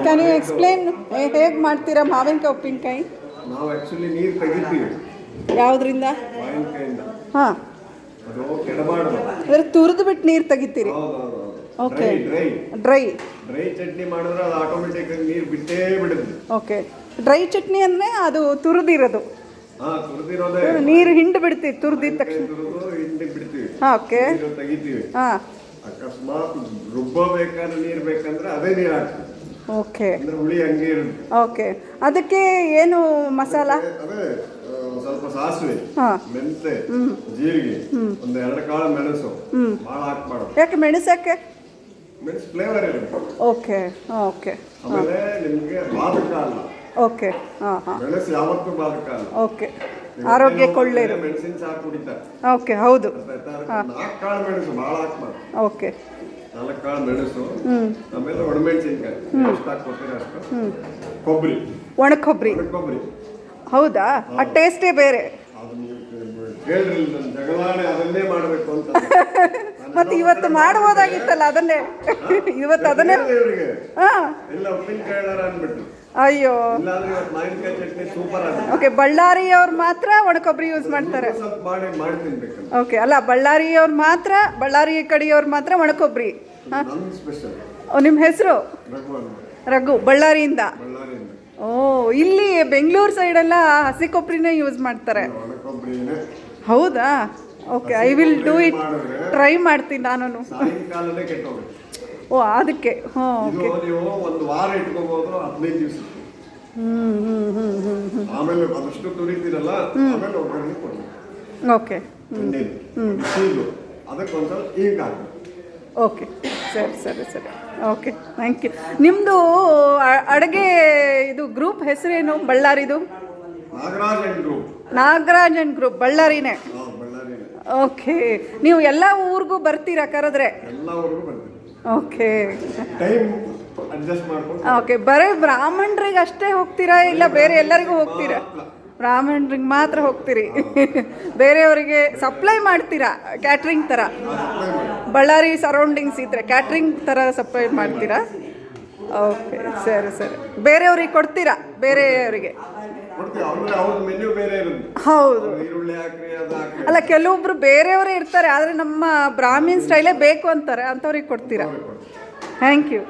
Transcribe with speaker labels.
Speaker 1: Can you explain ಹೇಗೆ ಮಾಡ್ತೀರಾ ಮಾವಿನಕಾಯಿ ಉಪ್ಪಿನಕಾಯಿ?
Speaker 2: ನಾವು ಆ್ಯಕ್ಚುಲಿ ನೀರು ತೆಗಿತೀವಿ
Speaker 1: ಯಾವುದರಿಂದ?
Speaker 2: ಮಾವಿನಕಾಯಿಂದ.
Speaker 1: ಹಾಂ,
Speaker 2: ಅದು ಕೆಡಬಾರ್ದು.
Speaker 1: ಅಂದರೆ ತುರಿದು ಬಿಟ್ಟು ನೀರು ತೆಗಿತೀರಿ? ಓಕೆ. ಡ್ರೈ
Speaker 2: ಚಟ್ನಿ ಮಾಡಿದ್ರೆ ಅದು ಆಟೋಮೆಟಿಕ್ ನೀರು ಬಿಟ್ಟೇ ಬಿಡುತ್ತೆ.
Speaker 1: ಓಕೆ. ಡ್ರೈ ಚಟ್ನಿ ಅಂದರೆ ಅದು ತುರಿದಿರೋದು.
Speaker 2: ತುರಿದಿರೋದೇ
Speaker 1: ನೀರು ಹಿಂಡು ಬಿಡ್ತೀವಿ ತುರಿದಿದ ತಕ್ಷಣ.
Speaker 2: ಹಿಂಡಿ ಬಿಡ್ತೀವಿ.
Speaker 1: ಹಾಂ, ಓಕೆ.
Speaker 2: ತೆಗಿತೀವಿ.
Speaker 1: ಹಾಂ,
Speaker 2: ಅಕಸ್ಮಾತ್ ರುಬ್ಬಬೇಕಾದ್ರೆ ನೀರು ಬೇಕಂದ್ರೆ ಅದೇ ನೀರು ಹಾಕ್ತೀವಿ.
Speaker 1: ಓಕೆ.
Speaker 2: ಅಂದ್ರೆ ಹುಳಿ ಹಂಗೆ ಇರುತ್ತೆ.
Speaker 1: ಓಕೆ. ಅದಕ್ಕೆ ಏನು ಮಸಾಲ?
Speaker 2: ಅದೇ ಸ್ವಲ್ಪ ಸಾಸಿವೆ, ಮೆಂತೆ, ಜೀರಿಗೆ, ಒಂದು 2 ಕಾಳು ಮೆಣಸು. ಭಾಳ ಹಾಕ್ಬಾರ್ದು.
Speaker 1: ಯಾಕೆ ಮೆಣಸು? ಯಾಕೆ?
Speaker 2: ಮೆಣಸು ಫ್ಲೇವರ್ ಇರುತ್ತೆ.
Speaker 1: ಓಕೆ. ಓಕೆ.
Speaker 2: ಆಮೇಲೆ ನಿಮಗೆ ಬಾಧಕ ಅಲ್ಲ.
Speaker 1: ಓಕೆ. ಹಾಂ.
Speaker 2: ಮೆಣಸು ಯಾವತ್ತೂ ಬಾಧಕ ಅಲ್ಲ.
Speaker 1: ಓಕೆ. ಆರೋಗ್ಯಕ್ಕೆ ಒಳ್ಳೆಯದು.
Speaker 2: ಮೆಣಸಿನ ಸಾಕು ಕುಡಿತಾರೆ.
Speaker 1: ಓಕೆ, ಹೌದು.
Speaker 2: 4 ಕಾಳು ಮೆಣಸು ಭಾಳ ಹಾಕ್ಬಾರ್ದು.
Speaker 1: ಓಕೆ.
Speaker 2: 4 ಕಾಳು ಮೆಣಸು, ಆಮೇಲೆ ಒಣಮೆಣಸಿನ್ಕಾಯಿ ಎಷ್ಟು ಹಾಕ್ಕೊತೀರ ಅಷ್ಟು. ಕೊಬ್ಬರಿ,
Speaker 1: ಒಣ ಕೊಬ್ಬರಿ. ಹೌದಾ? ಆ ಟೇಸ್ಟೇ ಬೇರೆ.
Speaker 2: ಅದು ನೀವು ಕೇಳ್ರಿ, ಜಗಳಾಣೆ ಅದನ್ನೇ ಮಾಡಬೇಕು ಅಂತ.
Speaker 1: ಮತ್ತೆ ಇವತ್ತು ಮಾಡ್ಬೋದಾಗಿತ್ತಲ್ಲ ಅದನ್ನೇ. ಇವತ್ತು ಅದನ್ನೇ. ಹಾಂ,
Speaker 2: ಎಲ್ಲ ಉಪ್ಪಿನಕಾಯಿ ಅಂದ್ಬಿಟ್ಟು.
Speaker 1: ಅಯ್ಯೋ.
Speaker 2: ಇಲ್ಲಾಂದ್ರೆ ಇವತ್ತು ಮಾವಿನಕಾಯಿ ಚಟ್ನಿ ಸೂಪರ್ ಆಗಿದೆ.
Speaker 1: ಓಕೆ. ಬಳ್ಳಾರಿಯವ್ರು ಮಾತ್ರ ಒಣ ಕೊಬ್ಬರಿ ಯೂಸ್ ಮಾಡ್ತಾರೆ.
Speaker 2: ಸ್ವಲ್ಪ ಮಾಡಿ ತಿನ್ಬೇಕು.
Speaker 1: ಓಕೆ. ಅಲ್ಲ, ಬಳ್ಳಾರಿ ಕಡೆಯವ್ರು ಮಾತ್ರ ಒಣ ಕೊಬ್ಬರಿ.
Speaker 2: ನನ್ನ ಸ್ಪೆಷಲ್.
Speaker 1: ನಿಮ್ಮ ಹೆಸರು? ರಘು. ಬಳ್ಳಾರಿಯಿಂದ? ಓ, ಇಲ್ಲಿ ಬೆಂಗಳೂರು ಸೈಡೆಲ್ಲ ಹಸಿ ಕೊಬ್ಬರಿನೇ ಯೂಸ್ ಮಾಡ್ತಾರೆ. ಹೌದಾ? Okay. I will do it. Try ಮಾಡ್ತೀನಿ ನಾನು. ಓ, ಅದಕ್ಕೆ. ಓಕೆ.
Speaker 2: ಒಂದು ವಾರ ಇಟ್ಕೋಬಹುದು, 15 ದಿವಸ. ಆಮೇಲೆ ಅದಷ್ಟು ತುರಿತೀರಲ್ಲ, ಆಮೇಲೆ ಒಗ್ಗರಣೆ ಕೊಡಿ.
Speaker 1: ಓಕೆ.
Speaker 2: ಅದಕ್ಕೊಂದ್ಸಲ ಈಗ ಹಾಕಿ.
Speaker 1: ಓಕೆ. ಸರಿ. Okay, thank you. ನಿಮ್ಮದು ಅಡುಗೆ ಇದು ಗ್ರೂಪ್ ಹೆಸರೇನು? ಬಳ್ಳಾರಿದು? Nagaraj and group. ಬಳ್ಳಾರಿನೇ? ಓಕೆ. ನೀವು ಎಲ್ಲ ಊರಿಗೂ ಬರ್ತೀರಾ ಕರೆದ್ರೆ? ಓಕೆ. ಓಕೆ. ಬರೀ ಬ್ರಾಹ್ಮಣರಿಗೆ ಅಷ್ಟೇ ಹೋಗ್ತೀರಾ ಇಲ್ಲ ಬೇರೆ ಎಲ್ಲರಿಗೂ ಹೋಗ್ತೀರಾ? ಬ್ರಾಹ್ಮಣರಿಗೆ ಮಾತ್ರ ಹೋಗ್ತೀರಿ. ಬೇರೆಯವರಿಗೆ ಸಪ್ಲೈ ಮಾಡ್ತೀರಾ ಕ್ಯಾಟ್ರಿಂಗ್ ಥರ? ಬಳ್ಳಾರಿ ಸರೌಂಡಿಂಗ್ಸ್ ಇದ್ದರೆ ಕ್ಯಾಟ್ರಿಂಗ್ ಥರ ಸಪ್ಲೈ ಮಾಡ್ತೀರಾ? ಓಕೆ. ಸರಿ. ಬೇರೆಯವ್ರಿಗೆ ಕೊಡ್ತೀರಾ? ಬೇರೆಯವರಿಗೆ? ಹೌದು. ಅಲ್ಲ, ಕೆಲವೊಬ್ರು ಬೇರೆಯವರೇ ಇರ್ತಾರೆ, ಆದರೆ ನಮ್ಮ ಬ್ರಾಹ್ಮಿನ್ ಸ್ಟೈಲೇ ಬೇಕು ಅಂತಾರೆ, ಅಂಥವ್ರಿಗೆ ಕೊಡ್ತೀರಾ? Thank you.